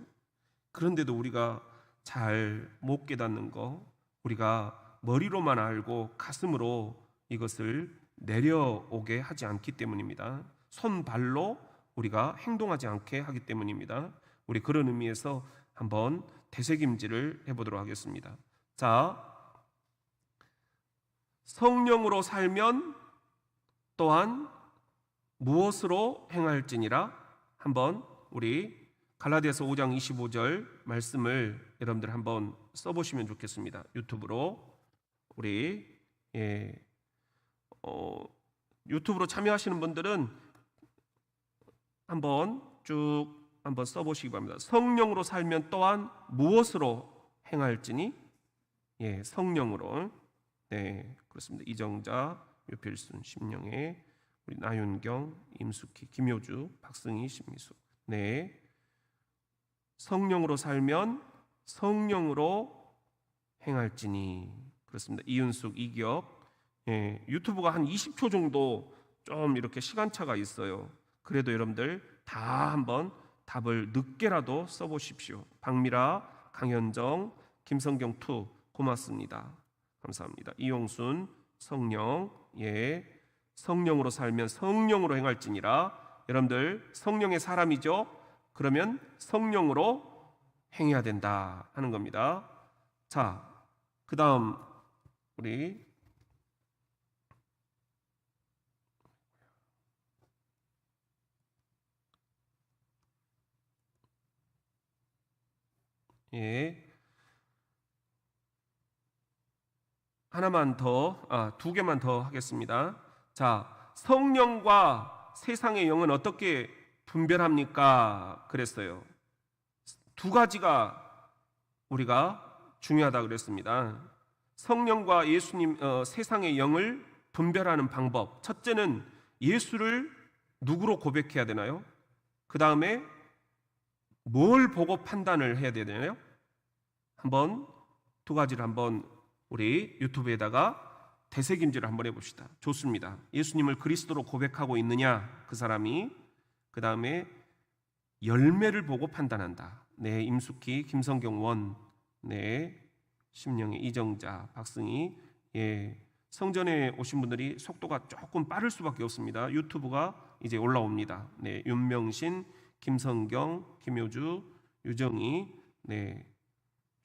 A: 그런데도 우리가 잘 못 깨닫는 거, 우리가 머리로만 알고 가슴으로 이것을 내려오게 하지 않기 때문입니다. 손발로 우리가 행동하지 않게 하기 때문입니다. 우리 그런 의미에서 한번 되새김질을 해보도록 하겠습니다. 자, 성령으로 살면 또한 무엇으로 행할지니라. 한번 우리 갈라디아서 5장 25절 말씀을 여러분들 한번 써보시면 좋겠습니다. 유튜브로 우리 유튜브로 참여하시는 분들은 한번 쭉 한번 써보시기 바랍니다. 성령으로 살면 또한 무엇으로 행할지니? 성령으로. 네, 그렇습니다. 이정자, 유필순, 심영애, 우리 나윤경, 임숙희, 김효주, 박승희, 신미수. 네, 성령으로 살면 성령으로 행할지니. 그렇습니다. 이윤숙, 이기혁. 유튜브가 한 20초 정도 좀 이렇게 시간차가 있어요. 그래도 여러분들 다 한번 답을 늦게라도 써보십시오. 박미라, 강현정, 김성경 투 고맙습니다. 감사합니다. 이용순, 성령, 성령으로 살면 성령으로 행할지니라. 여러분들 성령의 사람이죠. 그러면 성령으로 행해야 된다 하는 겁니다. 자, 그 다음 우리 하나만 더, 2개만 더 하겠습니다. 자, 성령과 세상의 영은 어떻게 분별합니까? 그랬어요. 2가지가 우리가 중요하다 그랬습니다. 성령과 예수님, 세상의 영을 분별하는 방법. 첫째는 예수를 누구로 고백해야 되나요? 그 다음에 뭘 보고 판단을 해야 되나요? 한번 2가지를 한번 우리 유튜브에다가 되새김질을 한번 해봅시다. 좋습니다. 예수님을 그리스도로 고백하고 있느냐 그 사람이. 그 다음에 열매를 보고 판단한다. 네, 임숙희, 김성경 원, 네, 심령의 이정자, 박승희. 성전에 오신 분들이 속도가 조금 빠를 수밖에 없습니다. 유튜브가 이제 올라옵니다. 네, 윤명신, 김성경, 김효주, 유정희. 네,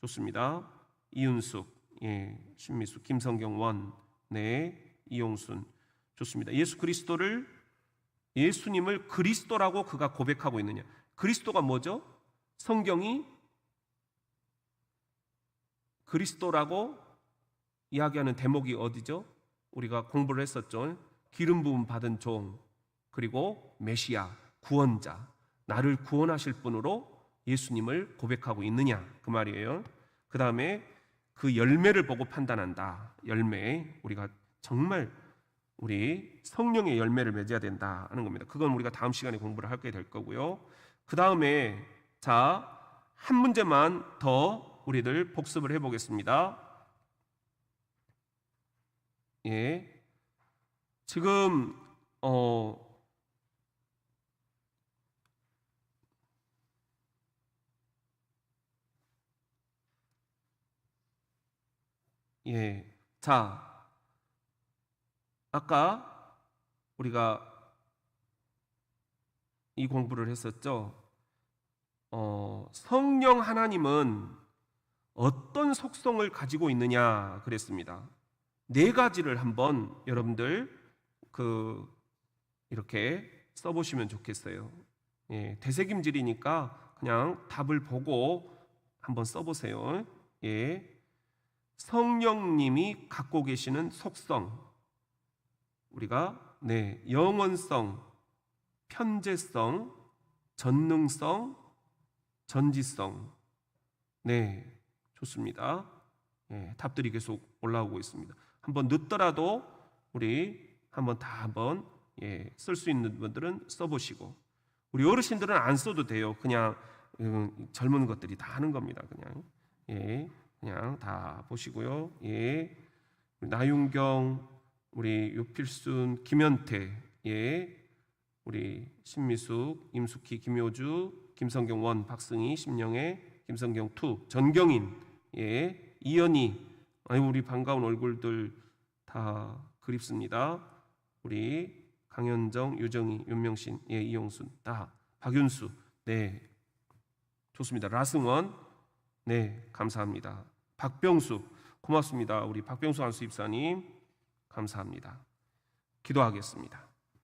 A: 좋습니다. 이윤숙, 신미수, 김성경 원, 네, 이용순. 좋습니다. 예수님을 그리스도라고 그가 고백하고 있느냐. 그리스도가 뭐죠? 성경이 그리스도라고 이야기하는 대목이 어디죠? 우리가 공부를 했었죠. 기름 부음 받은 종, 그리고 메시아, 구원자, 나를 구원하실 분으로 예수님을 고백하고 있느냐 그 말이에요. 그 다음에 그 열매를 보고 판단한다. 열매, 우리가 정말 우리 성령의 열매를 맺어야 된다 하는 겁니다. 그건 우리가 다음 시간에 공부를 하게 될 거고요. 그 다음에 자, 한 문제만 더 우리들 복습을 해보겠습니다. 예, 지금 예, 자, 아까 우리가 이 공부를 했었죠. 성령 하나님은 어떤 속성을 가지고 있느냐 그랬습니다. 네 가지를 한번 여러분들 이렇게 써보시면 좋겠어요. 예, 되새김질이니까 그냥 답을 보고 한번 써보세요. 예, 성령님이 갖고 계시는 속성, 우리가 영원성, 편재성, 전능성, 전지성. 네, 좋습니다. 예, 답들이 계속 올라오고 있습니다. 한번 늦더라도 우리 한번 쓸 수 있는 분들은 써보시고, 우리 어르신들은 안 써도 돼요. 그냥 젊은 것들이 다 하는 겁니다. 그냥 다 보시고요. 예, 나윤경, 우리 유필순, 김현태, 예, 우리 신미숙, 임숙희, 김효주, 김성경 1, 박승희, 심영애, 김성경 2, 전경인, 예, 이연희, 우리 반가운 얼굴들 다 그립습니다. 우리 강현정, 유정희, 윤명신, 예, 이용순, 다 박윤수, 네, 좋습니다. 라승원, 네, 감사합니다. 박병수, 고맙습니다. 우리 박병수 안수 입사님, 감사합니다. 기도하겠습니다.